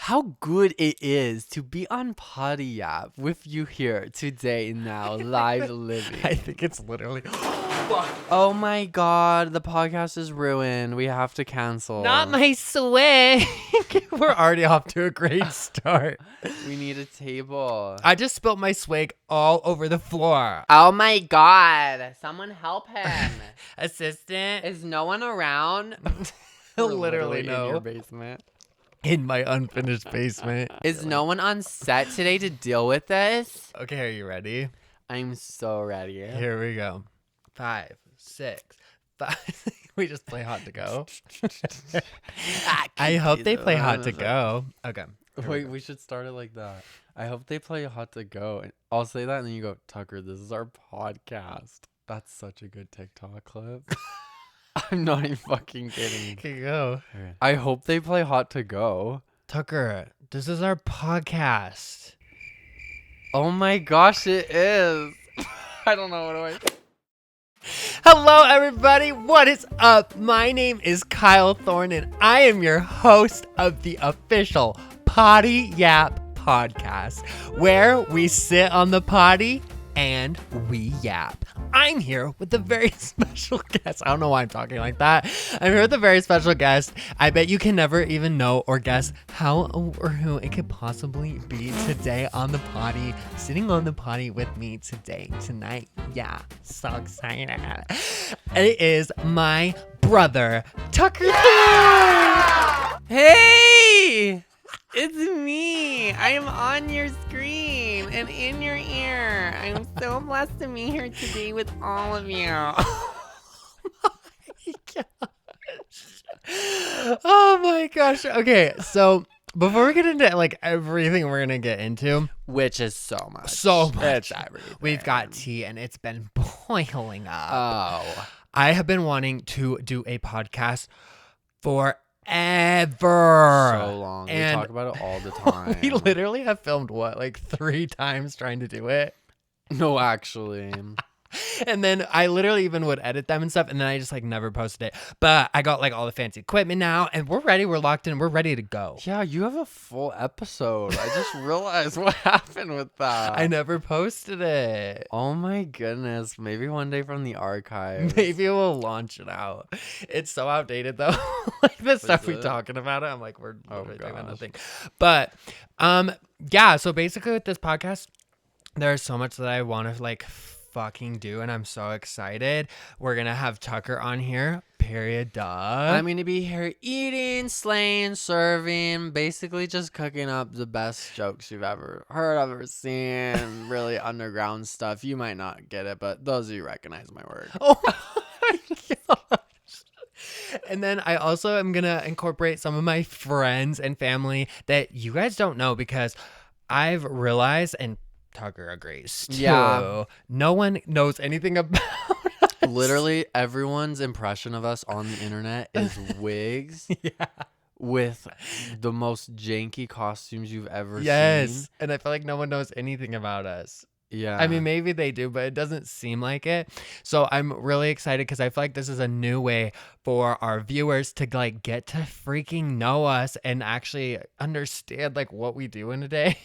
how good it is to be on Poddy Yapp with you here today now, live living. I think it's literally... Oh my god, the podcast is ruined. We have to cancel. Not my swig. We're already off to a great start. We need a table. I just spilled my swig all over the floor. Oh my god, someone help him. Assistant. Is no one around? We're Literally in no. your basement. In my unfinished basement. Is no one on set today to deal with this? Okay, are you ready? I'm so ready. Here we go. 5, 6, 5. We just play hot to go. I hope they play hot to go. Okay. Wait, we should start it like that. I hope they play hot to go. I'll say that and then you go, Tucker, this is our podcast. That's such a good TikTok clip. I'm not even fucking kidding. Okay, go. I hope they play hot to go. Tucker, this is our podcast. Oh my gosh, it is. I don't know what do I... Hello, everybody. What is up? My name is Kyle Thorn, and I am your host of the official Poddy Yapp podcast, where we sit on the potty and we yap. I'm here with a very special guest. I don't know why I'm talking like that. I'm here with a very special guest. I bet you can never even know or guess how or who it could possibly be today on the potty, sitting on the potty with me tonight. Yeah, so excited. It is my brother, Tucker. Yeah! Hey! It's me. I am on your screen and in your ear. I'm so blessed to be here today with all of you. Oh my gosh. Okay, so before we get into like everything we're gonna get into, Which is so much. it's everything. we've got tea and it's been boiling up. Oh. I have been wanting to do a podcast forever. So long. And we talk about it all the time. we literally have filmed like 3 times trying to do it. No, actually. And then I literally even would edit them and stuff, and then I just like never posted it. But I got like all the fancy equipment now, and we're ready. We're locked in. We're ready to go. Yeah, you have a full episode. I just realized what happened with that. I never posted it. Oh my goodness. Maybe one day from the archives. Maybe we'll launch it out. It's so outdated though. Like the stuff we it? talking about it, I'm like, we're literally talking about gosh. nothing. But yeah, so basically with this podcast, there's so much that I want to like fucking do, and I'm so excited. We're gonna have Tucker on here, period, duh. I'm gonna be here eating, slaying, serving, basically just cooking up the best jokes you've ever heard, ever seen. Really underground stuff. You might not get it, but those of you recognize my work. Oh my gosh. And then I also am gonna incorporate some of my friends and family that you guys don't know, because I've realized, and Tucker agrees too, Yeah. no one knows anything about us. Literally everyone's impression of us on the internet is wigs Yeah. with the most janky costumes you've ever Yes. seen. And I feel like no one knows anything about us. Yeah. I mean, maybe they do, but it doesn't seem like it. So I'm really excited because I feel like this is a new way for our viewers to like get to freaking know us and actually understand like what we do in a day.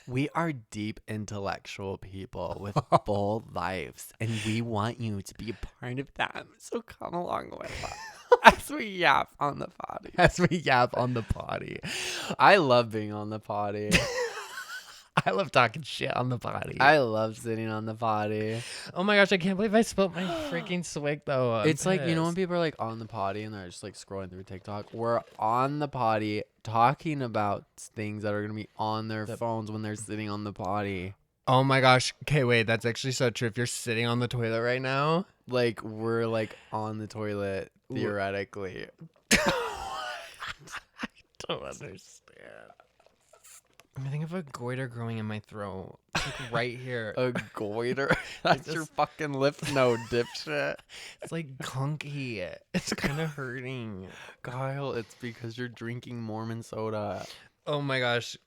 We are deep intellectual people with full lives, and we want you to be a part of them. So come along with us as we yap on the potty. As we yap on the potty. I love being on the potty. I love talking shit on the potty. I love sitting on the potty. Oh my gosh, I can't believe I spilled my freaking swig though. I'm It's like, you know when pissed. people are like on the potty and they're just like scrolling through TikTok? We're on the potty talking about things that are going to be on their phones when they're sitting on the potty. Oh my gosh. Okay, wait, that's actually so true. If you're sitting on the toilet right now. Like, we're like on the toilet, theoretically. I don't understand. I'm thinking of a goiter growing in my throat. It's like right here. A goiter? That's your fucking lymph node, dipshit. It's like gunky. It's kind of hurting. Kyle, it's because you're drinking Mormon soda. Oh my gosh.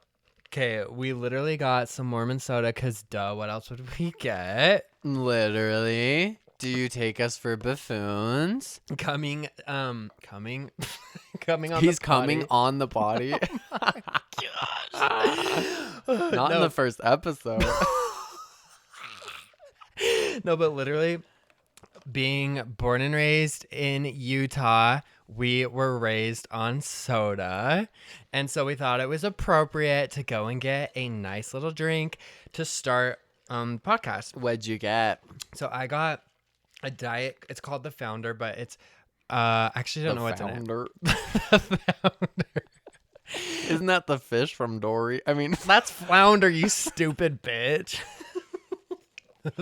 Okay, we literally got some Mormon soda because duh, what else would we get? Literally. Do you take us for buffoons? Coming on He's the coming potty. on the potty. God. Not in No. the first episode. No, but literally, being born and raised in Utah, we were raised on soda. And so we thought it was appropriate to go and get a nice little drink to start podcast. What'd you get? So I got a diet. It's called the Founder, but it's actually I don't know what's in it. Founder. The Founder. Isn't that the fish from Dory? I mean, That's Flounder, you stupid bitch.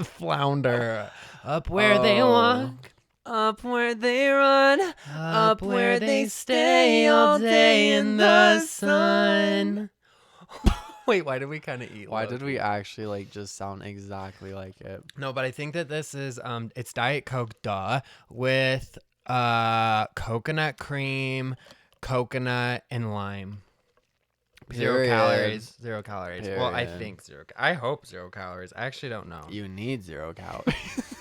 Flounder. Up where they walk, up where they run, up where they stay all day in the sun. Wait, why did we kind of eat? Why low did key? we actually like just sound exactly like it? No, but I think that this is it's Diet Coke, with coconut cream, coconut, and lime. Zero Period. calories. Zero calories. Well, I Period. think zero. I hope 0 calories. I actually don't know. You need 0 calories.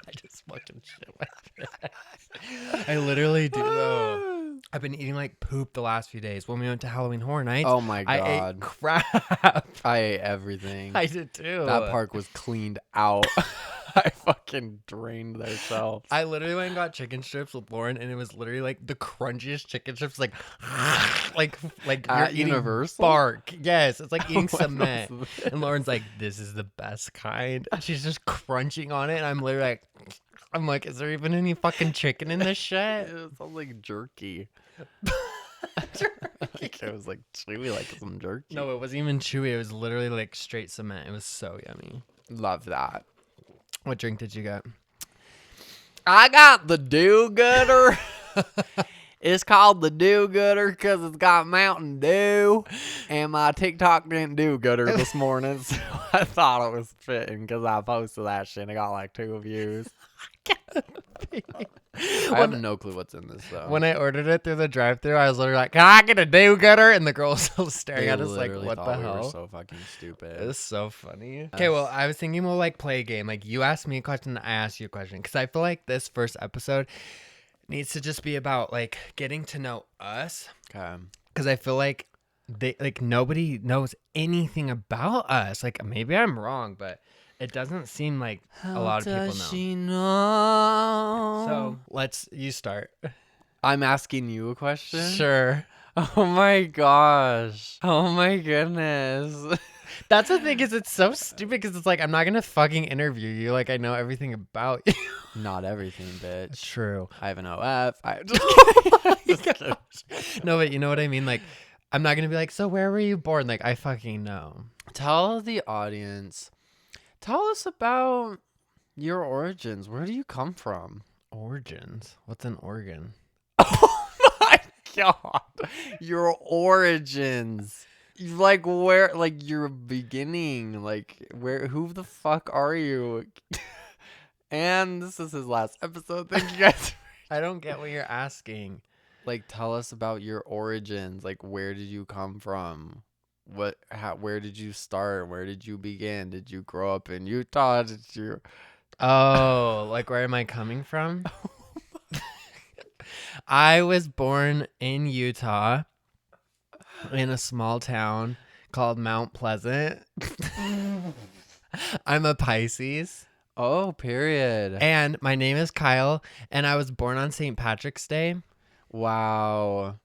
I just fucking shit my I literally do though. I've been eating like poop the last few days. When we went to Halloween Horror Nights, Oh my I god. ate crap. I ate everything. I did too. That park was cleaned out. I fucking drained their shelves. I literally went and got chicken strips with Lauren, and it was literally like the crunchiest chicken strips, like like you're At eating Universal? bark. Yes, it's like eating What cement. was And Lauren's like, "This is the best kind." And she's just crunching on it, and I'm literally like, "I'm like, is there even any fucking chicken in this shit?" It sounds like jerky. Like, it was like chewy, like some jerky. No, it wasn't even chewy. It was literally like straight cement. It was so yummy. Love that. What drink did you get? I got the do-gooder. It's called the do-gooder because it's got Mountain Dew. And my TikTok didn't do-gooder this morning, so I thought it was fitting because I posted that shit and I got like 2 views. I have no clue what's in this though. When I ordered it through the drive-thru, I was literally like, "Can I get a do-gooder?" And the girl was still staring They at us like, literally "What the thought we hell?" were so fucking stupid. It was so funny. Okay, well, I was thinking we'll like play a game. Like you asked me a question, I asked you a question. Because I feel like this first episode needs to just be about like getting to know us. Okay. Because I feel like nobody knows anything about us. Like maybe I'm wrong, but it doesn't seem like a lot of people know. She know? So you start. I'm asking you a question. Sure. Oh my gosh. Oh my goodness. That's the thing is it's so stupid because it's like I'm not gonna fucking interview you. Like I know everything about you. Not everything, bitch. True. I have an OF. I just kidding. No, but you know what I mean? Like I'm not gonna be like, so where were you born? Like I fucking know. Tell the audience. Tell us about your origins. Where do you come from? Origins. What's an organ? Oh my god. Your origins. Like where, like your beginning, like who the fuck are you? And this is his last episode. Thank you guys. I don't get what you're asking. Like tell us about your origins. Like where did you come from? Where did you start? Where did you begin? Did you grow up in Utah? Did you? Oh, like where am I coming from? I was born in Utah in a small town called Mount Pleasant. I'm a Pisces. Oh, period. And my name is Kyle, and I was born on St. Patrick's Day. Wow.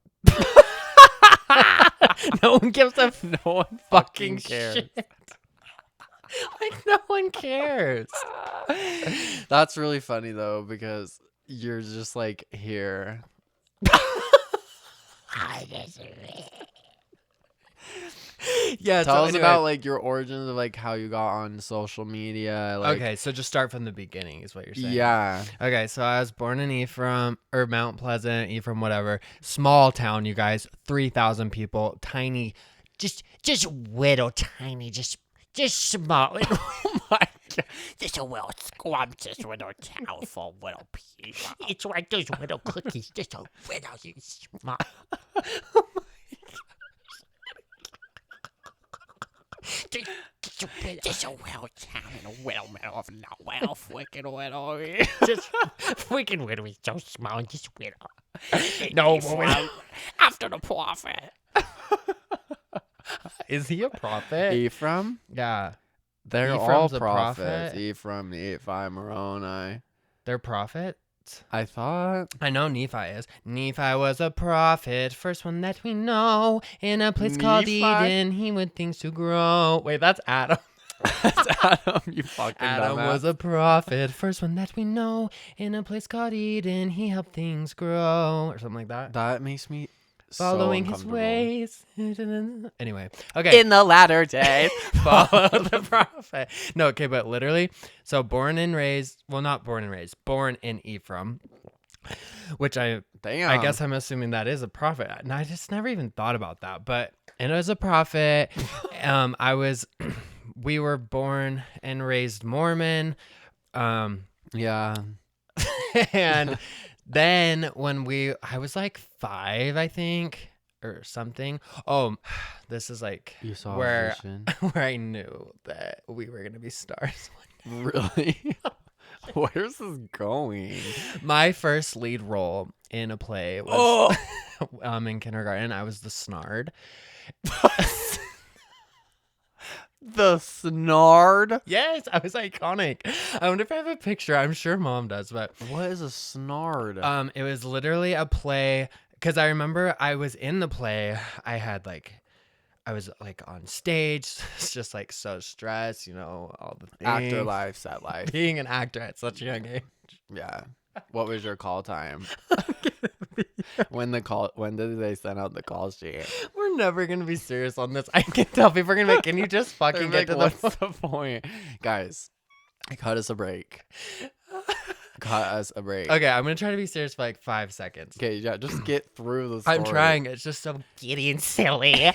No one gives a No one fucking fucking cares. shit. Like, no one cares. That's really funny though because you're just like here. Yeah, Tell us anyway. about like your origins of like how you got on social media. Like, Okay, so just start from the beginning is what you're saying. yeah. Okay, so I was born in Ephraim, or Mount Pleasant, Ephraim, whatever. Small town, you guys. 3,000 people. Tiny. Just little tiny. Just small. Oh my god. Just a little scrumptious little town for little people. It's like those little cookies, just a little small. Just a little town in the little middle of nowhere. Freaking little. Just freaking little is so small, just little. No, Ephraim, after the prophet. Is he a prophet? Ephraim? Yeah. They're all Ephraim's a prophets. prophet? Ephraim, Nephi, Moroni. They're prophets? I thought. I know Nephi is. Nephi was a prophet, first one that we know. In a place called Nephi? Eden, he would things to grow. Wait, that's Adam. That's Adam, you fucking Adam dumbass. was a prophet, first one that we know. In a place called Eden, he helped things grow. Or something like that. That makes me Following so his uncomfortable. ways. Anyway, okay. In the latter days. Follow the prophet. No, okay, but literally, so born and raised, well, not born and raised, born in Ephraim, which I Damn. guess I'm assuming that is a prophet. And I just never even thought about that. But it was a prophet. We were born and raised Mormon. Yeah. And then I was like 5, I think, or something. Oh, this is like You saw a where vision. where I knew that we were gonna be stars. Really? Where's this going? My first lead role in a play was in kindergarten. I was the Snard. The Snard? Yes, I was iconic. I wonder if I have a picture. I'm sure Mom does, but What is a Snard? it was literally a play because I remember I was in the play. I was like on stage, it's just like so stressed, all the things. Actor life, set life. Being an actor at such a young age. Yeah. What was your call time? When did they send out the call sheet? We're never gonna be serious on this. I can tell people are gonna be like, can you just fucking They're get to like, the what's the point? Guys, cut us a break. Cut us a break. Okay, I'm gonna try to be serious for like 5 seconds. Okay, yeah, just get through the story. I'm trying. It's just so Getting silly.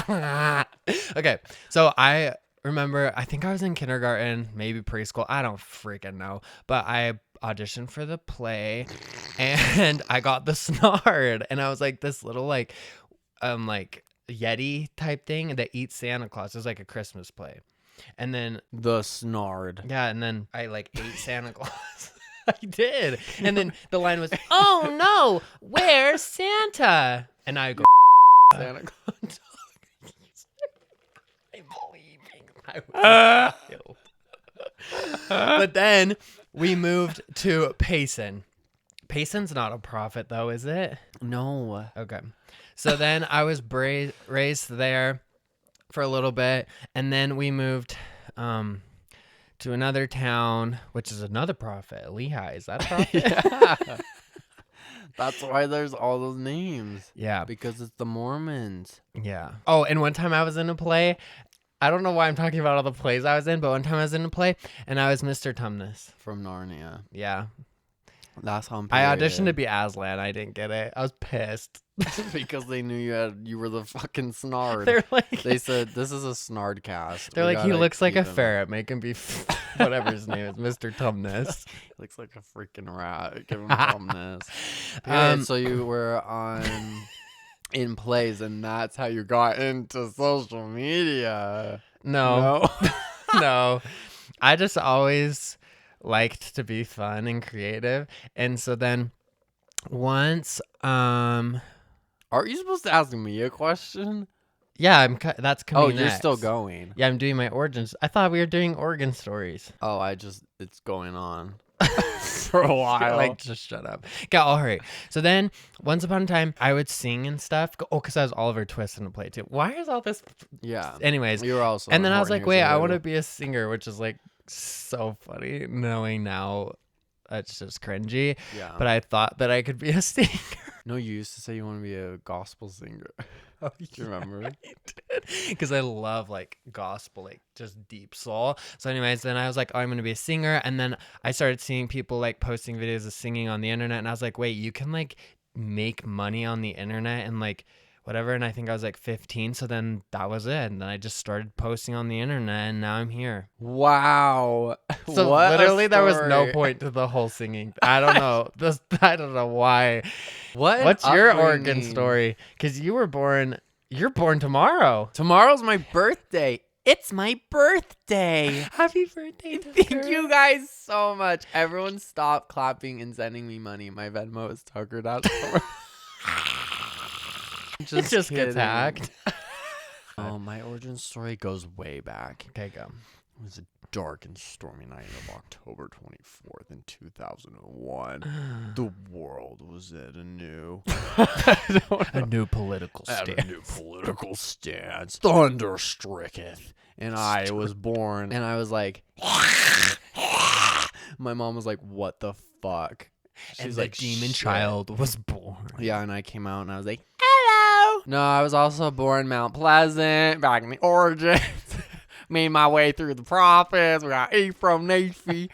okay. So I remember, I think I was in kindergarten, maybe preschool. I don't freaking know. But I auditioned for the play and I got the Snard. And I was like this little like Yeti type thing that eats Santa Claus. It was like a Christmas play. And then The Snard. yeah, and then I like ate Santa Claus. I did. And then the line was, "Oh no, where's Santa?" And I go, Santa Claus. I'm leaving. I was killed. But then we moved to Payson. Payson's not a prophet though, is it? No. Okay. So then I was raised there for a little bit, and then we moved to another town, which is another prophet. Lehigh, is that a prophet? Yeah. That's why there's all those names. Yeah. Because it's the Mormons. Yeah. Oh, and one time I was in a play. I don't know why I'm talking about all the plays I was in, but one time I was in a play, and I was Mr. Tumnus. From Narnia. Yeah. That's how I auditioned to be Aslan. I didn't get it. I was pissed. because they knew you were the fucking Snard. They're like, They said this is a Snard cast. they're We like, he gotta looks like a keep him." ferret. Make him be whatever his name is, Mr. Tumnus. Looks like a freaking rat. Give him dumbness. Period. So you were in plays, and that's how you got into social media. No, no. I just always liked to be fun and creative, and so then once, Are you supposed to ask me a question? yeah, that's coming. Oh, you're next. still going. Yeah, I'm doing my origins. I thought we were doing origin stories. Oh, it's going on for a while. Like, just shut up. Okay, I'll hurry. So then, once upon a time, I would sing and stuff. Oh, because I was Oliver Twist in a play too. Why is all this? Yeah. Anyways, You were also. and then I was like, wait, I want to to. be a singer, which is like so funny knowing now it's just cringy. Yeah. But I thought that I could be a singer. No, you used to say you want to be a gospel singer. Oh, Do you remember? Because I love like gospel, like just deep soul. So anyways, then I was like, oh, I'm going to be a singer. And then I started seeing people like posting videos of singing on the internet. And I was like, wait, you can like make money on the internet and like whatever. And I think I was like 15. So then that was it. And then I just started posting on the internet and now I'm here. Wow. So What a literally there was no story. point to the whole singing. I don't know. I don't know why. What? What's your origin upbringing. story? Because you're born tomorrow. Tomorrow's my birthday. It's my birthday. Happy birthday. Thank you guys so much. Everyone stop clapping and sending me money. My Venmo is Tucker. Just gets kidding. hacked. Oh, my origin story goes way back. Okay, go. It was a dark and stormy night of October 24th in 2001. The world was at a new Political at a new political stance. Thunder stricketh. And I was born, and I was like, my mom was like, what the fuck? She's like, demon child was born. Yeah, and I came out, and I was like, hello. No, I was also born Mount Pleasant, back in the origins. Made my way through the prophets. We got Ephraim, Nephi,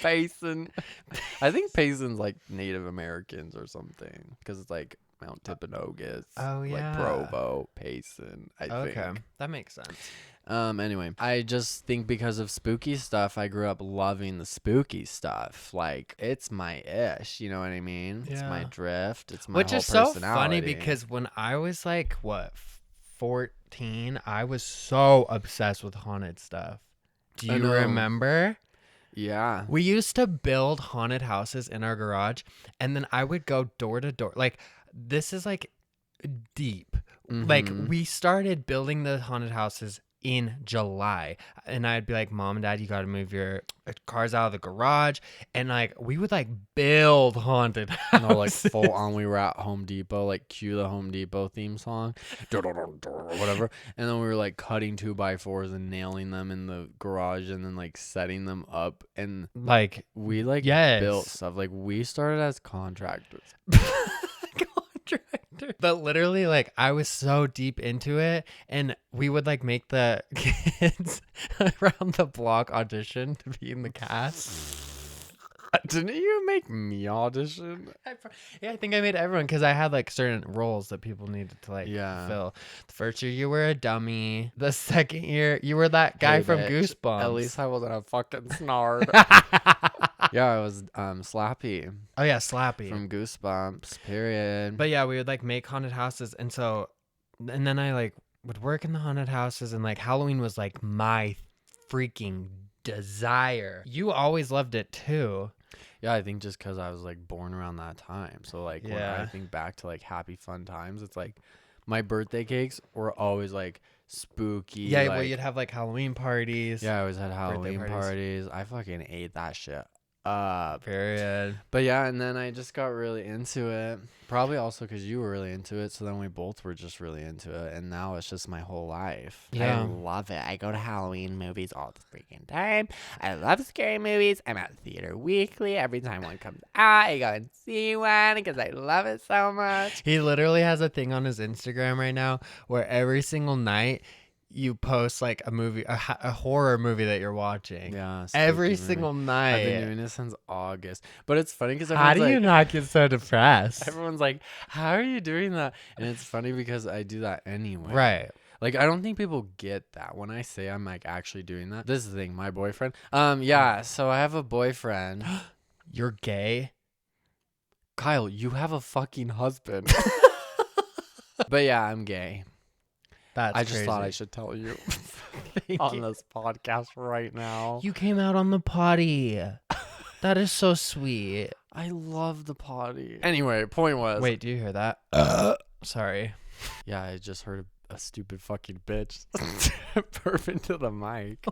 Payson. I think Payson's like Native Americans or something, because it's like Mount Timpanogos. Oh, yeah. Like Provo, Payson, I think. Okay, that makes sense. Anyway, I just think because of spooky stuff, I grew up loving the spooky stuff. Like, it's my ish, you know what I mean? It's my Yeah. drift. It's my Which whole is so personality. funny because when I was like, 14, I was so obsessed with haunted stuff. Do I you know. remember? Yeah. We used to build haunted houses in our garage, and then I would go door to door. Like, this is like deep. Like, Mhm. we started building the haunted houses in July, and I'd be like, Mom and Dad, you got to move your cars out of the garage. And like, we would like build haunted houses. No, like full on, we were at Home Depot, like cue the Home Depot theme song, or whatever. And then we were like cutting 2x4s and nailing them in the garage and then like setting them up. And Like, we like Yes. built stuff. Like, we started as contractors. contractor. But literally, like, I was so deep into it, and we would like make the kids around the block audition to be in the cast. Didn't you make me audition? Yeah, I think I made everyone because I had like certain roles that people needed to like Yeah. fill. The first year you were a dummy. The second year you were that guy Hey, from bitch. Goosebumps. At least I wasn't a fucking snard. Yeah, I was Slappy Oh yeah, Slappy. from Goosebumps, period. But yeah, we would like make haunted houses, and then I like would work in the haunted houses, and like Halloween was like my freaking desire. You always loved it too. Yeah, I think just because I was like born around that time. So like when I Yeah. think back to like happy fun times, it's like my birthday cakes were always like spooky. Yeah, like, well, you'd have like Halloween parties. yeah, I always had Halloween parties. parties. I fucking ate that shit up. Period. But yeah, and then I just got really into it. Probably also because you were really into it. So then we both were just really into it. And now it's just my whole life. Yeah. I love it. I go to Halloween movies all the freaking time. I love scary movies. I'm at the theater weekly. Every time one comes out, I go and see one because I love it so much. He literally has a thing on his Instagram right now where every single night you post like a movie, a horror movie that you're watching. Yeah. Every spooky movie. single I've been night. doing this since August. But it's funny because How do you not get so depressed? everyone's like, how are you doing that? And it's funny because I do that anyway. Right. Like, I don't think people get that when I say I'm like actually doing that. This is the thing, my boyfriend. Yeah, so I have a boyfriend. You're gay? Kyle, you have a fucking husband. But yeah, I'm gay. That's I just thought I crazy. should tell you Thank on you. this podcast right now. You came out on the potty. That is so sweet. I love the potty. Anyway, point was. Wait, do you hear that? Sorry. Yeah, I just heard a stupid fucking bitch burp into the mic.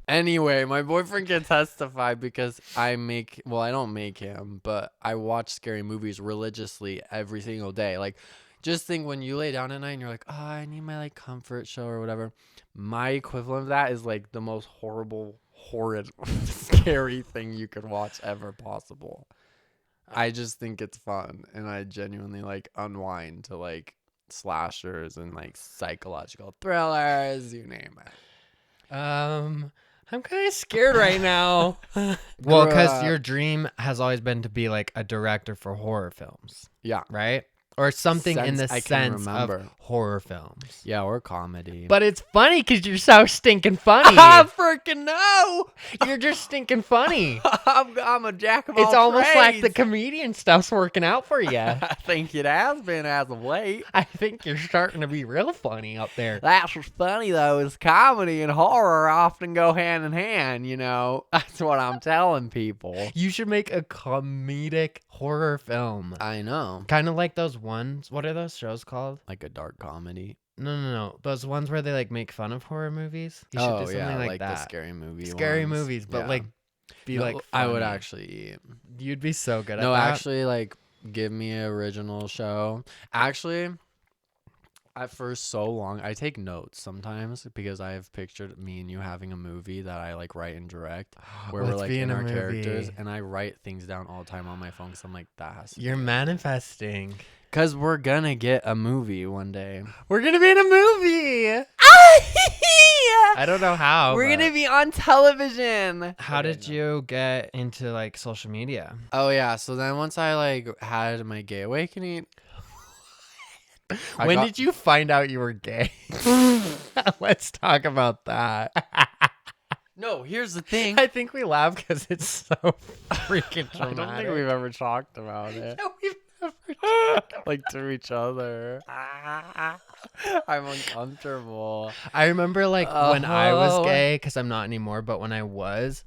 Anyway, my boyfriend can testify because I don't make him, but I watch scary movies religiously every single day. Like, just think when you lay down at night and you're like, oh, I need my like comfort show or whatever. My equivalent of that is like the most horrible, horrid, scary thing you could watch ever possible. I just think it's fun, and I genuinely like unwind to like slashers and like psychological thrillers, you name it. I'm kind of scared right now. Well, because Bruh. your dream has always been to be like a director for horror films, Yeah. right? Or something in the Since I can sense remember. of horror films. Yeah, or comedy. But it's funny because you're so stinking funny. freaking no! You're just stinking funny. I'm a jack of all It's almost like the trades. comedian stuff's working out for you. I think it has been as of late. I think you're starting to be real funny up there. That's what's funny though, is comedy and horror often go hand in hand, you know? That's what I'm telling people. You should make a comedic horror film. I know. Kind of like those ones. What are those shows called? Like a dark comedy. No. Those ones where they like make fun of horror movies. You should do something like that. The scary movie. Scary ones. movies, but Yeah. like be No, like I would funny. actually. You'd be so good at No, that. actually, like give me an original show. Actually, for so long, I take notes sometimes because I have pictured me and you having a movie that I like write and direct, where we're Let's like be in in a our characters, movie. and I write things down all the time on my phone. Cause I'm like, that has to. You're manifesting. Cause we're gonna get a movie one day. We're gonna be in a movie. I don't know how. We're but gonna be on television. How did you get into like social media? Oh yeah. So then once I like had my gay awakening. When did you find out you were gay? Let's talk about that. No, here's the thing. I think we laugh because it's so freaking I dramatic. don't think we've ever talked about it. No, we've never. Like to each other. I'm uncomfortable. I remember like when I was Oh. gay, because I'm not anymore, but when I was,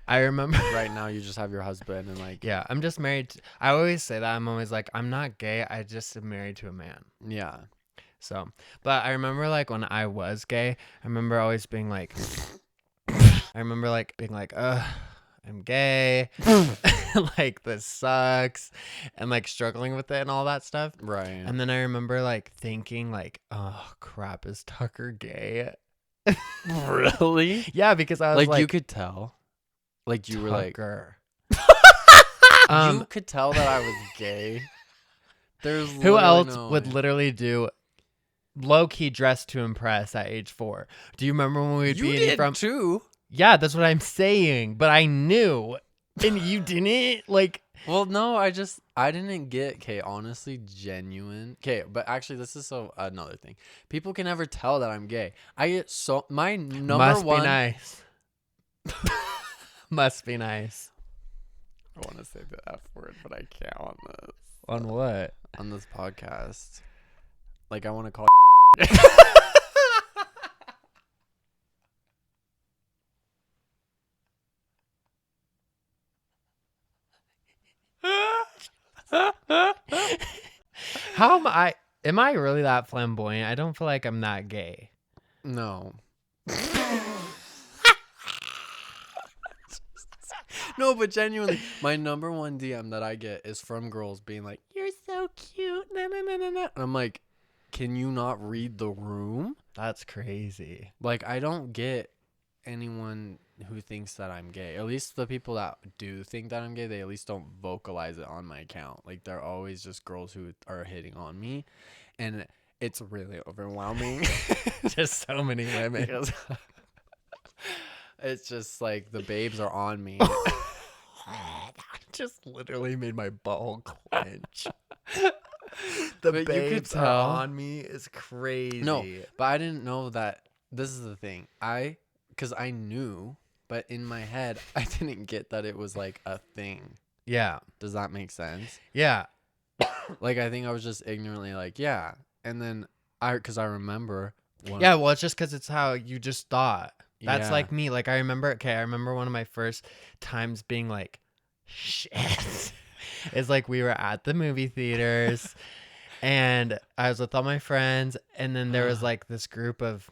I remember. Right now you just have your husband and like Yeah, I'm just married. I always say that. I'm always like, I'm not gay. I just am married to a man. yeah. So, but I remember like when I was gay, I remember always being like, I'm gay. Like, this sucks. And like struggling with it and all that stuff. Right. And then I remember like thinking like, oh crap, is Tucker gay? Really? Yeah, because I was Like you could tell. Like you were like Tucker. you could tell that I was gay. There's Who literally else no would way. literally do low-key dress to impress at age 4? Do you remember when we'd You be did from? too. Yeah, that's what I'm saying. But I knew, and you didn't. Like, Well, no, I didn't get honestly genuine. But actually this is another thing. People can never tell that I'm gay. I get my number must one be nice. Must be nice. I want to say the F word, but I can't On what? on this podcast. Like I want to call How am I? Am I really that flamboyant? I don't feel like I'm that gay. No. No, but genuinely, my number one DM that I get is from girls being like, "You're so cute." Nah, nah, nah, nah, nah. And I'm like, "Can you not read the room?" That's crazy. Like, I don't get anyone who thinks that I'm gay. At least the people that do think that I'm gay, they at least don't vocalize it on my account. Like, they're always just girls who are hitting on me. And it's really overwhelming. Just so many women. Because it's just like the babes are on me. Just literally made my butthole clench. But The you could babes tell. are on me is crazy. No, but I didn't know that. This is the thing. Because I knew, but in my head, I didn't get that it was like a thing. Yeah. Does that make sense? Yeah. Like, I think I was just ignorantly like, yeah. And then because I remember. Yeah, well, it's just because it's how you just thought. That's Yeah. like me. Like, I remember one of my first times being like, shit. It's like we were at the movie theaters and I was with all my friends. And then there was like this group of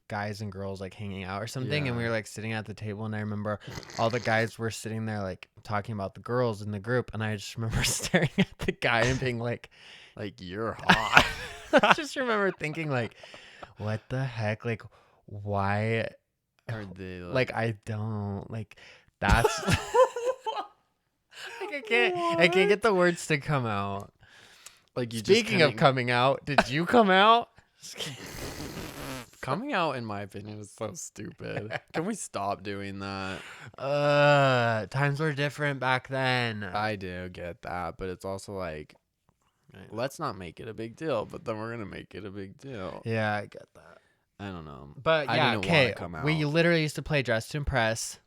guys and girls like hanging out or something. And we Yeah. were like sitting at the table. And I remember all the guys were sitting there like talking about the girls in the group. And I just remember staring at the guy and being like, You're hot. I just remember thinking like, what the heck? Like, why? Or they Like, I don't like that's like I can't get the words to come out. like you Speaking just of coming out, did you come out? coming out, in my opinion, is so stupid. Can we stop doing that? Times were different back then. I do get that, but it's also like, let's not make it a big deal, but then we're gonna make it a big deal. Yeah, I get that. I don't know. But I yeah, didn't okay. wanna come out. We literally used to play Dress to Impress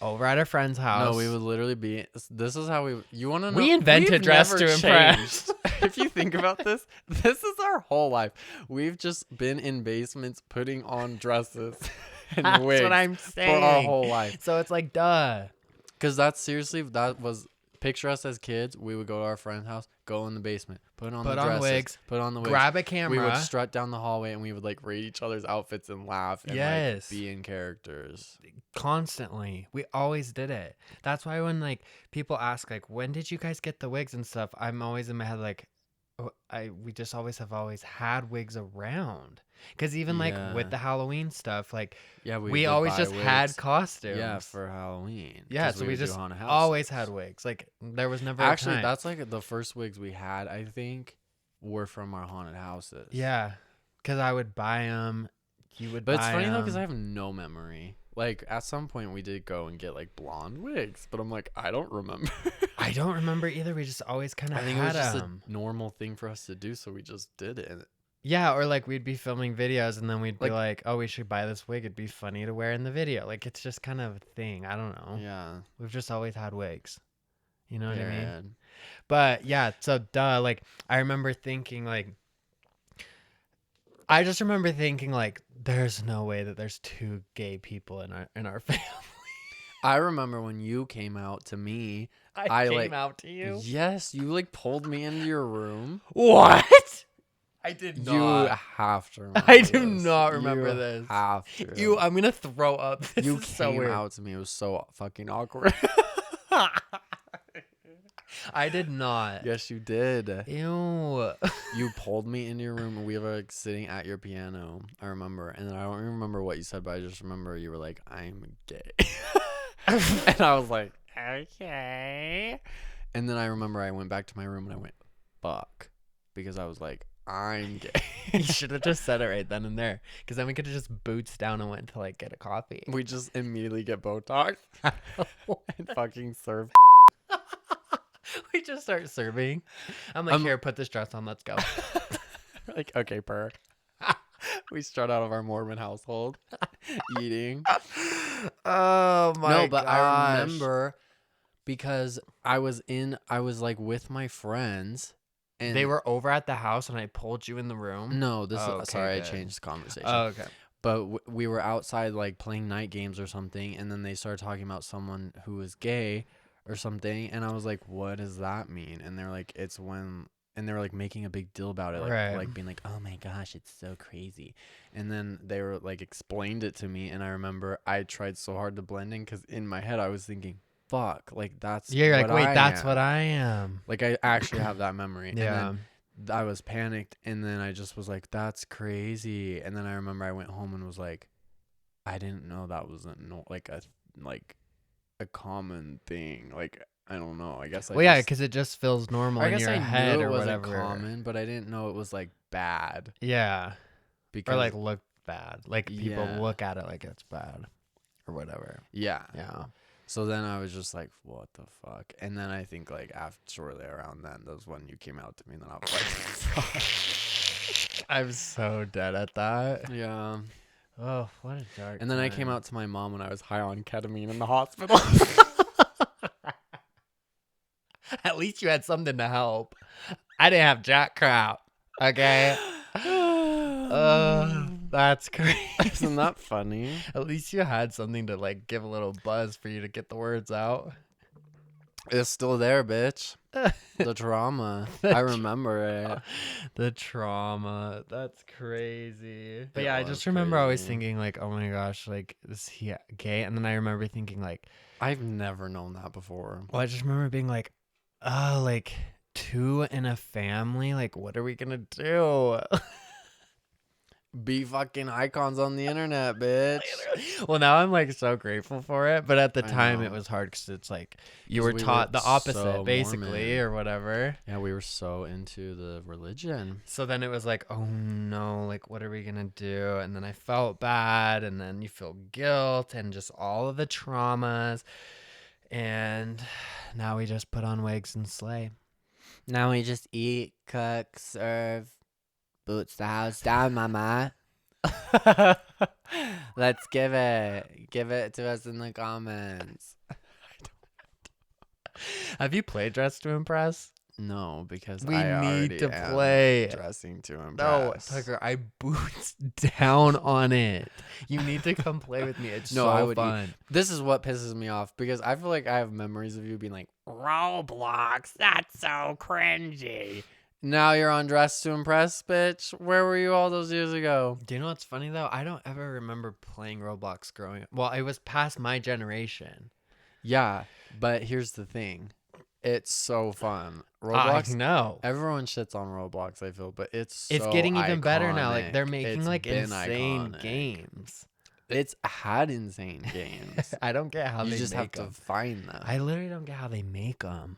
over at our friend's house. No, we would literally be. This is how we. You want to know? We invented We've Dress never to Impress. changed. If you think about this, this is our whole life. We've just been in basements putting on dresses and That's wigs what I'm for saying. our whole life. So it's like, duh. Because that was Picture us as kids. We would go to our friend's house, go in the basement, put on Put the on dresses, wigs, put on the wigs. grab a We camera. would strut down the hallway and we would like rate each other's outfits and laugh and like be in characters. Constantly. We always did it. That's why when like people ask like, when did you guys get the wigs and stuff? I'm always in my head like, we just always had wigs around. Because even like with the Halloween stuff, like we always just had costumes. Yeah, for Halloween. Yeah, so we just always had wigs. Like there was never actually a time. that's like the first wigs we had. I think were from our haunted houses. Yeah, because I would buy them. You would, but it's funny though because I have no memory. Like at some point we did go and get like blonde wigs, but I'm like I don't remember. I don't remember either. We just always kind of had I think it was just a normal thing for us to do, so we just did it. Yeah, or like we'd be filming videos and then we'd be like, oh, we should buy this wig. It'd be funny to wear in the video. Like it's just kind of a thing. I don't know. Yeah. We've just always had wigs. You know what I mean? But yeah, so like I remember thinking like, there's no way that there's two gay people in our family. I remember when you came out to me. I came out to you? Yes, you like pulled me into your room. What? I did not. You have to remember I do not remember this. Have to. I'm going to throw up. This you is so came weird. out to me. It was so fucking awkward. I did not. Yes, you did. Ew. You pulled me into your room and we were like sitting at your piano. I remember. And then I don't even remember what you said, but I just remember you were like, I'm gay. And I was like, okay. And then I remember I went back to my room and I went, fuck. Because I was like, I'm gay. You should have just said it right then and there. Because then we could have just boots down and went to like get a coffee. We just immediately get Botox and fucking serve. We just start serving. I'm like, here, put this dress on. Let's go. Like, okay, per. We strut out of our Mormon household eating. Oh my god. No, but I remember because I was like with my friends. And they were over at the house and I pulled you in the room? No, sorry, I changed the conversation. Oh, okay. But we were outside like playing night games or something, and then they started talking about someone who was gay or something, and I was like, what does that mean? And they're like, it's when, and they were like making a big deal about it, like being like, oh my gosh, it's so crazy. And then they were like explained it to me, and I remember I tried so hard to blend in because in my head I was thinking, fuck, like that's you're like, wait, that's what I am. Like I actually have that memory. Yeah. And then I was panicked, and then I just was like, that's crazy. And then I remember I went home and was like, I didn't know that was a common thing. Like I don't know. I guess. Yeah, because it just feels normal in your head or whatever. Common, but I didn't know it was like bad. Yeah. Because or like look bad. Like people look at it like it's bad or whatever. Yeah. Yeah. So then I was just like, what the fuck? And then I think like shortly around then, that was when you came out to me, and then I was like, fuck. I'm so dead at that. Yeah. Oh, what a dark And then time. I came out to my mom when I was high on ketamine in the hospital. At least you had something to help. I didn't have jack crap. Okay. That's crazy. Isn't that funny? At least you had something to like give a little buzz for you to get the words out. It's still there, bitch. The trauma. I remember it. The trauma. That's crazy. But yeah, I just remember always thinking like, oh my gosh, like, is he gay? And then I remember thinking like, I've never known that before. Well, I just remember being like, oh, like two in a family? Like, what are we gonna do? Be fucking icons on the internet, bitch. Well, now I'm like so grateful for it, but at the time it was hard because it's like you were taught the opposite, so basically, or whatever. Yeah, we were so into the religion. So then it was like, oh no, like what are we gonna do? And then I felt bad, and then you feel guilt and just all of the traumas. And now we just put on wigs and slay. Now we just eat, cook, serve. Boots the house down, mama. Let's give it to us in the comments. Have you played Dress to Impress? No, because We I need already to am play. dressing to No, impress. Tucker, I boots down on it. You need to come play with me. It's No, so I would fun. This is what pisses me off because I feel like I have memories of you being like, Roblox, that's so cringy. now you're on Dress to Impress, bitch. Where were you all those years ago? Do you know what's funny though? I don't ever remember playing Roblox growing up. Well, it was past my generation. Yeah, but here's the thing. It's so fun. I Roblox, know. everyone shits on Roblox, I feel, but it's It's so getting even better now. Like they're iconic. making It's like been insane iconic. games. It's had insane games. I don't get how You they just have make to them. find them. I literally don't get how they make them.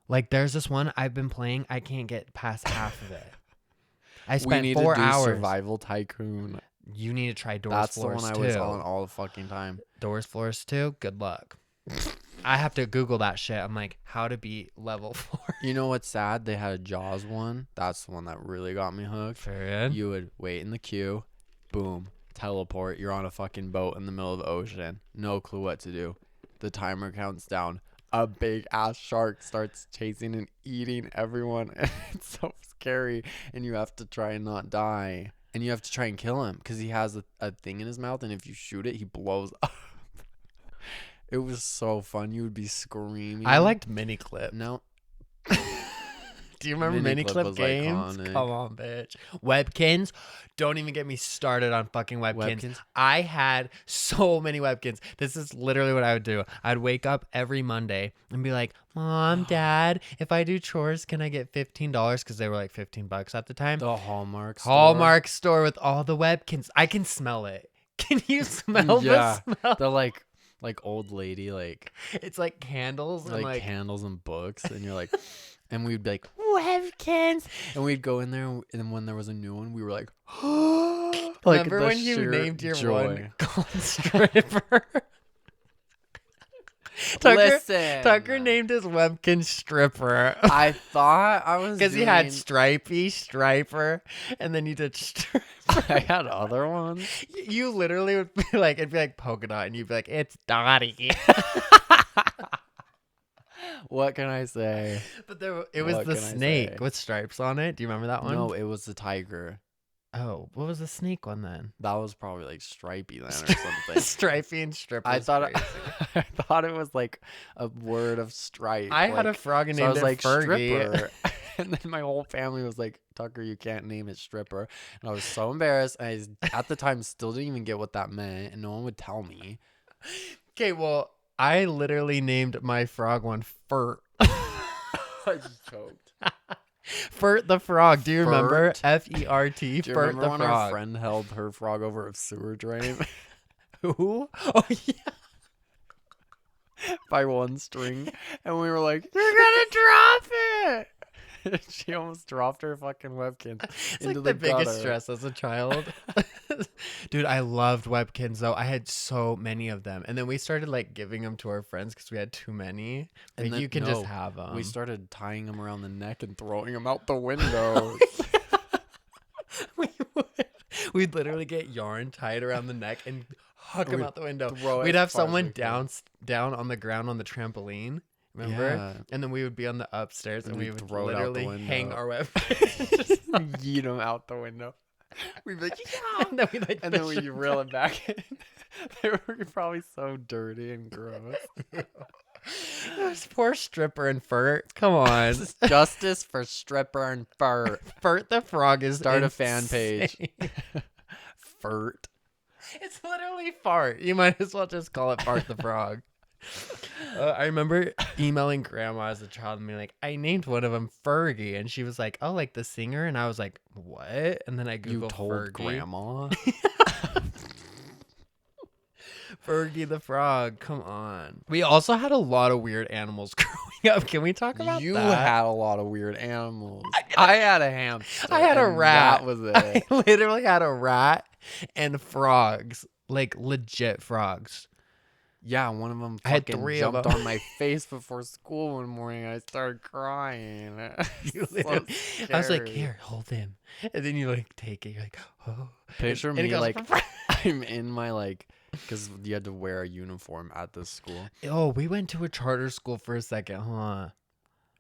Like there's this one I've been playing. I can't get past half of it. I we spent need 4 to do hours. Survival Tycoon. You need to try Doors That's the Floors one I too. was on all the fucking time. Doors Floors too. Good luck. I have to Google that shit. I'm like, how to beat level 4. You know what's sad? They had a Jaws one. That's the one that really got me hooked. Fair. You would wait in the queue, boom, teleport. You're on a fucking boat in the middle of the ocean. No clue what to do. The timer counts down. A big ass shark starts chasing and eating everyone. And it's so scary. And you have to try and not die. And you have to try and kill him because he has a thing in his mouth. And if you shoot it, he blows up. It was so fun. You would be screaming. I liked mini clip. No. Do you remember mini Miniclip clip was games? iconic. Come on, bitch. Webkins. Don't even get me started on fucking Webkins. Webkins? I had so many Webkins. This is literally what I would do. I'd wake up every Monday and be like, Mom, Dad, if I do chores, can I get $15? Because they were like $15 at the time. The Hallmark store. Hallmark store with all the Webkins. I can smell it. Can you smell Yeah. the smell? The like old lady, like It's like candles and like candles and books. And you're like, and we'd be like, Webkins. And we'd go in there. And when there was a new one, we were like, like remember the when you sheer named your joy. one called stripper? Tucker named his Webkin stripper I thought I was because he had doing- stripey, striper, and then you did I had other ones. You literally would be like, it'd be like polka dot, and you'd be like, it's Dottie. What can I say? But it was What the can I snake say? with stripes on it. Do you remember that one? No, it was the tiger. Oh, what was the snake one then? That was probably like stripey then or something. Stripey and stripper. I is thought crazy. I thought it was like a word of stripe. I had a like- frog and so I named was it like Fergie. stripper, and then my whole family was like, "Tucker, you can't name it stripper." And I was so embarrassed. At the time, still didn't even get what that meant, and no one would tell me. Okay, well, I literally named my frog one Furt. I just choked. Furt the frog. Do you remember? Furt? F-E-R-T. Do you Furt remember the when frog. our friend held her frog over a sewer drain Who? Oh yeah. by one string, and we were like, "You're gonna drop it!" She almost dropped her fucking Webkins It's into like the biggest gutter. stress as a child. Dude, I loved Webkins though. I had so many of them, and then we started like giving them to our friends because we had too many. And Like, then- you can just no, have them. We started tying them around the neck and throwing them out the window. we would. We'd literally get yarn tied around the neck and huck them We'd out the window. throw it We'd as have far as someone we could. down on the ground on the trampoline. Remember? Yeah. And then we would be on the upstairs and And we we'd would throw it out the literally hang window. our web. Just yeet them out the window. We'd be like, yeah. and then we like And then push we'd reel it back in. They were probably so dirty and gross. This poor stripper and Furt. Come on. Justice for stripper and fur. Furt the frog is Start a fan page. insane. Furt. It's literally fart. You might as well just call it Fart the frog. I remember emailing grandma as a child and being like, I named one of them Fergie. And she was like, oh, like the singer? And I was like, what? And then I Googled You told Fergie. grandma? Fergie the frog. Come on. We also had a lot of weird animals growing up. Can we talk about You that? had a lot of weird animals. I had a hamster. I had a and rat. That was it. I literally had a rat and frogs. Like legit frogs. Yeah, one of them I had fucking 3 of jumped them. on my face before school one morning. I started crying. You So literally- I was like, scary. here, hold him. And then you like take it. You're like, oh. Picture And it me goes, like I'm in my like, because you had to wear a uniform at this school. oh, we went to a charter school for a second, huh?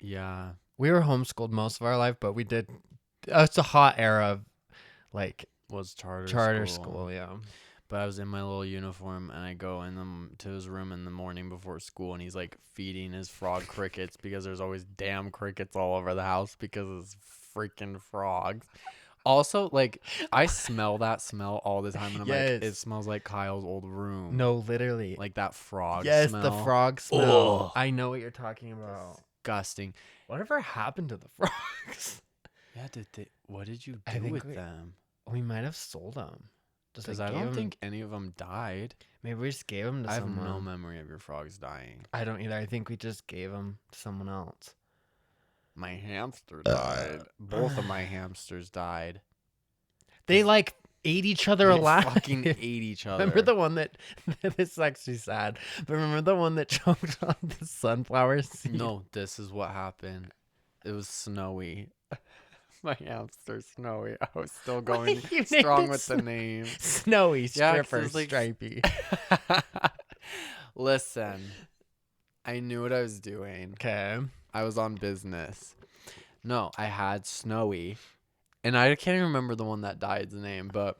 Yeah, We were homeschooled most of our life, but we did. It's a hot era of like Was charter school. Yeah. But I was in my little uniform, and I go to his room in the morning before school, and he's like feeding his frog crickets because there's always damn crickets all over the house because it's freaking frogs. Also, like, I smell that smell all the time, and I'm like, it smells like Kyle's old room. No, literally. Like that frog Yes, smell. the frog smell. Ugh. I know what you're talking about. Disgusting. Whatever happened to the frogs? Yeah, what did you I do think with we- them? We might have sold them. Because I don't think any of them died. Maybe we just gave them to I have someone. no memory of your frogs dying. I don't either. I think we just gave them to someone else. My hamster died. Both of my hamsters died. They like ate each other They alive. fucking ate each other. Remember the one that this is actually sad, but remember the one that choked on the sunflower seed? No, this is what happened. It was Snowy. My hamster Snowy. I was still going You named strong it with the name. Snowy, Yeah, 'cause stripper, it's like- stripey. Listen, I knew what I was doing. Okay. I was on business. No, I had Snowy. And I can't even remember the one that died's name, but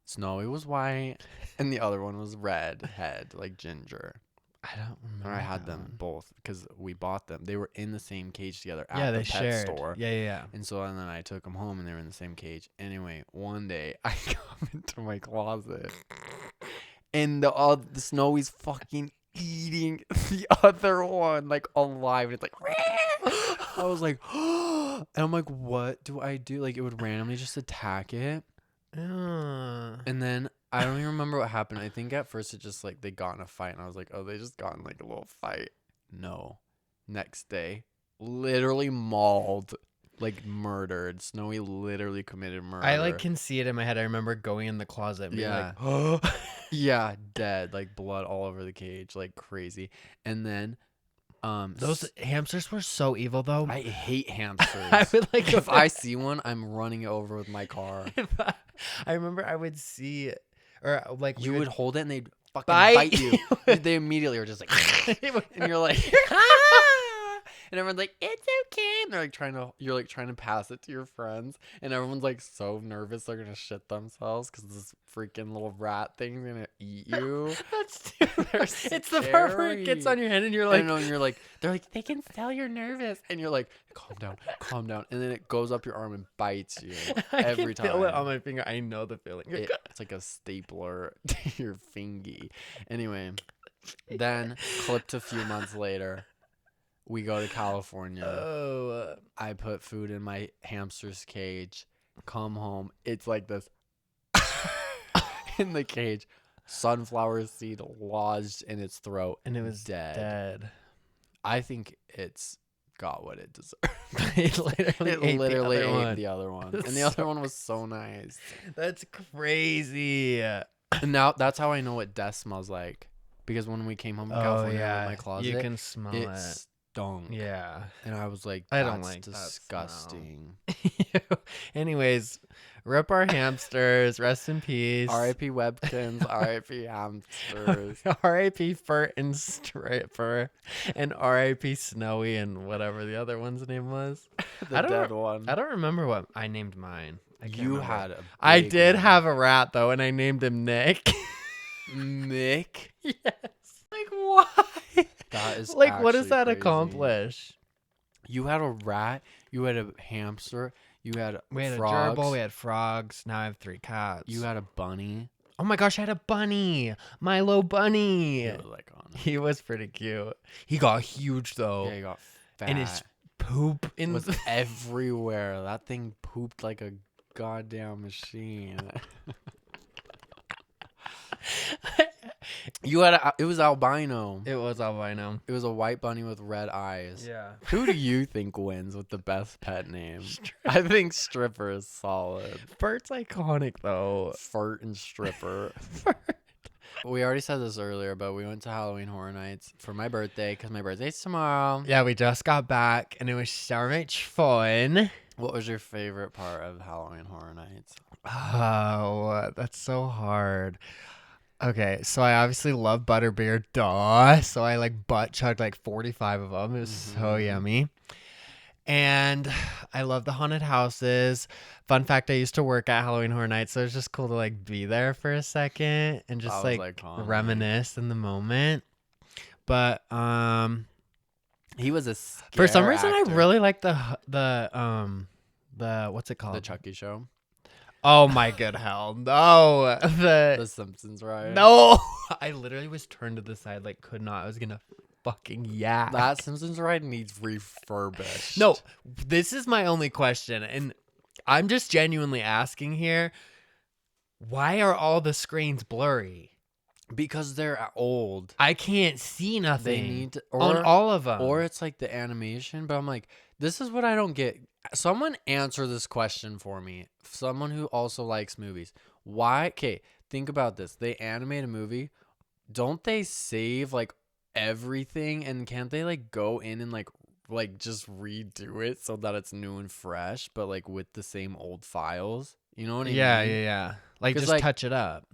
Snowy was white and the other one was red head, like ginger. I don't remember. And I had that them one. both because we bought them. They were in the same cage together at Yeah, the they pet shared. store. Yeah. And so and then I took them home and they were in the same cage. Anyway, one day I come into my closet and the Snowy's fucking eating the other one like alive. And it's like, I was like, and I'm like, what do I do? Like it would randomly just attack it. And then I don't even remember what happened. I think at first it just like they got in a fight and I was like, oh, they just got in like a little fight. No. Next day, literally mauled, like murdered. Snowy literally committed murder. I like can see it in my head. I remember going in the closet and being Yeah. like, Yeah, dead, like blood all over the cage, like crazy. And then those hamsters were so evil though. I hate hamsters. I would like if I see one, I'm running it over with my car. I remember I would see, or like we You would hold it and they'd fucking Bite bite you. you. They immediately are just like, and you're like, and everyone's like, it's okay. And they're like you're like trying to pass it to your friends, and everyone's like so nervous they're gonna shit themselves because this freaking little rat thing's gonna eat you. That's They're it's the part where it gets scary. on your head and you're I like, know, and you're like, they're like, they can tell you're nervous, and you're like, calm down, and then it goes up your arm and bites you I every can time. feel it on my finger. I know the feeling. It's like a stapler to your fingy. Anyway, then clipped a few months later, we go to California. Oh, I put food in my hamster's cage. Come home. It's like this in the cage. Sunflower seed lodged in its throat. and it was dead. I think it's got what it deserved. it literally, It literally ate the other ate one. the other one. That's And the other so- one was so nice. That's crazy. And now that's how I know what death smells like. Because when we came home from California in my closet, you can smell it it. stunk. Yeah. And I was like, I that's don't like that smell." disgusting. Anyways, rip our hamsters. Rest in peace. R.I.P. Webkins, R.I.P. hamsters. R.I.P. Furt and Stripper, and R.I.P. Snowy and whatever the other one's name was. The I don't- dead one. I don't remember what I named mine. I can't You remember. had a I big did one. have a rat though, and I named him Nick. Nick. Yes. Like why? That is Like what does actually that crazy. accomplish? You had a rat. You had a hamster. You had We had frogs. a gerbil. We had frogs. Now I have 3 cats. You had a bunny. Oh my gosh, I had a bunny, Milo Bunny. It was like on. He was pretty cute. He got huge though, Yeah, you got fat. and his poop in was the everywhere. That thing pooped like a goddamn machine. You had it was albino. It was albino. It was a white bunny with red eyes. Yeah. Who do you think wins with the best pet name? I think Stripper is solid. Bert's iconic though. Furt and Stripper. We already said this earlier, but we went to Halloween Horror Nights for my birthday because my birthday's tomorrow. Yeah, we just got back and it was so much fun. What was your favorite part of Halloween Horror Nights? Oh, that's so hard. Okay, so I obviously love butterbeer, duh. So I like butt chugged like 45 of them. It was so Mhm. yummy. And I love the haunted houses. Fun fact, I used to work at Halloween Horror Nights, so it's just cool to like be there for a second and just That was like iconic. reminisce in the moment. But He was a for some reason actor. I really like the what's it called? The Chucky show, Oh my good hell. No. The Simpsons ride. No. I literally was turned to the side like could not. I was gonna fucking yak. That Simpsons ride needs refurbished. No, this is my only question, and I'm just genuinely asking here. Why are all the screens blurry? because they're old. I can't see nothing. They need to, on all of them. or it's like the animation. But I'm like, this is what I don't get. Someone answer this question for me. Someone who also likes movies. Why? Okay, think about this. They animate a movie. Don't they save like everything? And can't they like go in and like just redo it so that it's new and fresh, but like with the same old files? You know what I mean? Yeah. Like 'Cause, just like- touch it up.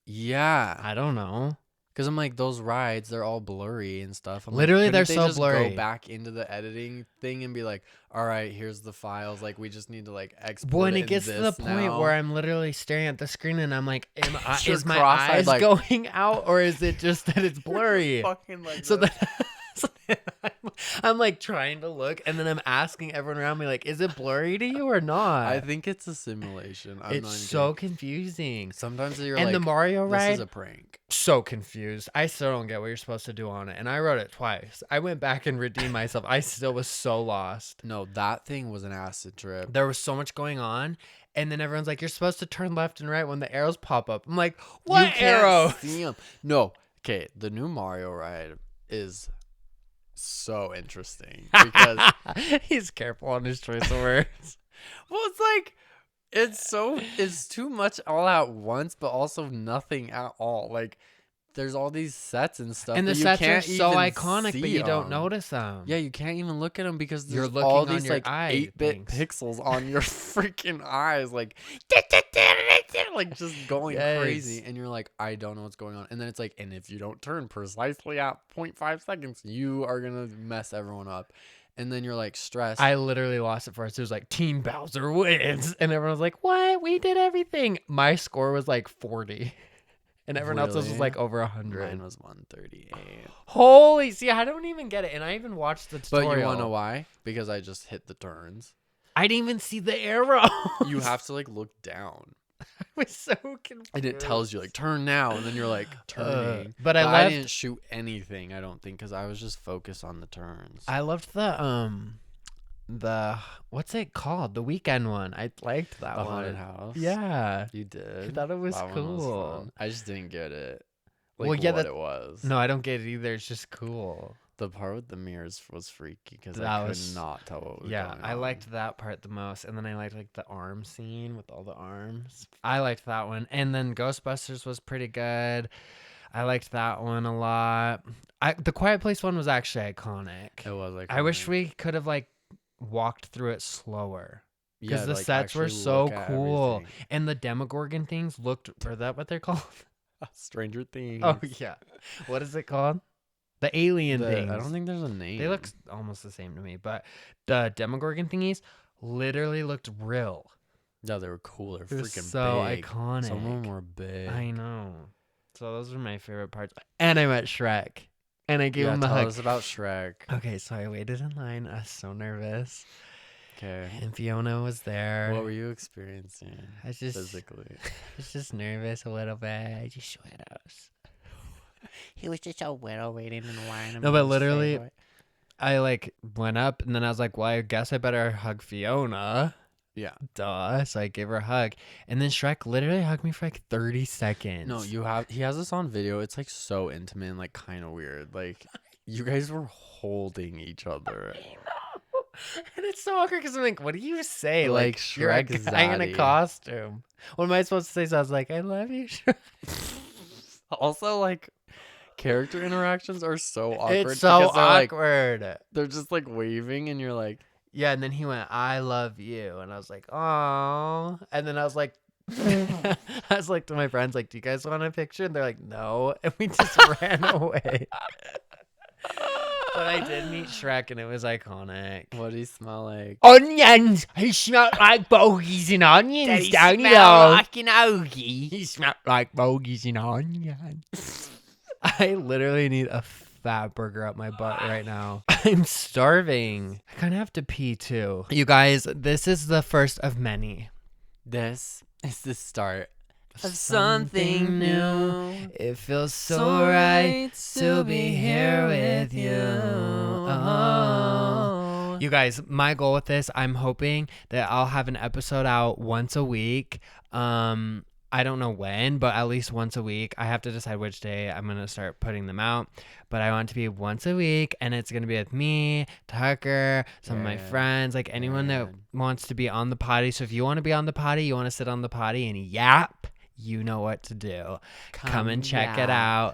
Yeah. I don't know. Because I'm like, those rides, they're all blurry and stuff. I'm like, Literally, they're couldn't they so just blurry. Go back into the editing thing and be like, all right, here's the files. Like, we just need to like export. But when it it in gets to the this point now. where I'm literally staring at the screen and I'm like, You're is my cross-eyed, eyes like- going out or is it just that it's blurry? fucking like So this. then, so then I'm like trying to look and then I'm asking everyone around me like, is it blurry to you or not? I think it's a simulation. I'm it's not even so kidding. confusing. Sometimes you're And like, the Mario this ride, is a prank. so confused. I still don't get what you're supposed to do on it. And I wrote it twice. I went back and redeemed myself. I still was so lost. No, that thing was an acid trip. There was so much going on. And then everyone's like, you're supposed to turn left and right when the arrows pop up. I'm like, what You can't arrow? see 'em. No. Okay, the new Mario ride is so interesting because He's careful on his choice of words. well, it's like it's too much all at once, but also nothing at all. Like there's all these sets and stuff, And the but you sets are can't so even iconic, but see you don't em. notice them. Yeah, you can't even look at them because You're there's looking all on these your like eye 8-bit things. pixels on your freaking eyes, like like just going Yes. crazy, and you're like, I don't know what's going on. And then it's like, and if you don't turn precisely at 0.5 seconds, you are gonna mess everyone up. And then you're like stressed. I literally lost it first. It was like Team Bowser wins. And everyone was like, what? We did everything. My score was like 40. And everyone else's was Really? like over 100. Mine was 138. Holy, see, I don't even get it. And I even watched the tutorial. But you wanna know why? Because I just hit the turns. I didn't even see the arrow. You have to like look down. I was so confused. And it tells you like turn now, and then you're like turning. but I I loved- didn't shoot anything. I don't think because I was just focused on the turns. I loved the what's it called? The weekend one. I liked that The one. haunted house. Yeah. You did. I thought it was That one cool. fun. I just didn't get it. Like Well, yeah, what that- it was. No, I don't get it either. It's just cool. The part with the mirrors was freaky because That I could was- not tell what was Yeah, going on. I liked that part the most. And then I liked like the arm scene with all the arms. I liked that one. And then Ghostbusters was pretty good. I liked that one a lot. The Quiet Place one was actually iconic. It was like I wish we could have like walked through it slower. 'cause the like, sets were actually so look at cool. everything. And the Demogorgon things looked, or that what they're called? Stranger Things. Oh yeah. What is it called? The alien The- things. I don't think there's a name. They look almost the same to me, but the Demogorgon thingies literally looked real. Yeah, they were cool. They're It was freaking so big. iconic. Some of them were big. I know. So those are my favorite parts. And I met Shrek. And I gave Yeah, him a tell hug. us about Shrek. Okay, so I waited in line. I was so nervous. Okay. And Fiona was there. What were you experiencing I was just nervous a little bit. I just sweat. He was just a widow waiting in line. No, but literally, I like went up and then I was like, well, I guess I better hug Fiona. Yeah. Duh. So I gave her a hug. And then Shrek literally hugged me for like 30 seconds. No, he has this on video. It's like so intimate and like kind of weird. Like you guys were holding each other. And it's so awkward because I'm like, what do you say? Like, you're a Shrek guy in a zaddy. costume. What am I supposed to say? So I was like, I love you, Shrek. Also, like character interactions are so awkward. It's so because they're, like, awkward. they're just like waving, and you're like, Yeah, and then he went, I love you. And I was like, oh. And then I was like, I was like to my friends, like, do you guys want a picture? And they're like, no. And we just ran away. But I did meet Shrek, and it was iconic. What do you smell like? Onions! He smelled like bogies and onions, don't you? like an ogie. He smelled like bogies and onions. I literally need a fat burger up my butt right now. I'm starving. I kind of have to pee too. You guys, this is the first of many. This is the start of something new. It feels so right to be here with you. Oh. You guys, my goal with this, I'm hoping that I'll have an episode out once a week. I don't know when, but at least once a week. I have to decide which day I'm going to start putting them out. But I want it to be once a week, and it's going to be with me, Tucker, some of my friends, like anyone that wants to be on the potty. So if you want to be on the potty, you want to sit on the potty and yap, you know what to do. Come and check it out.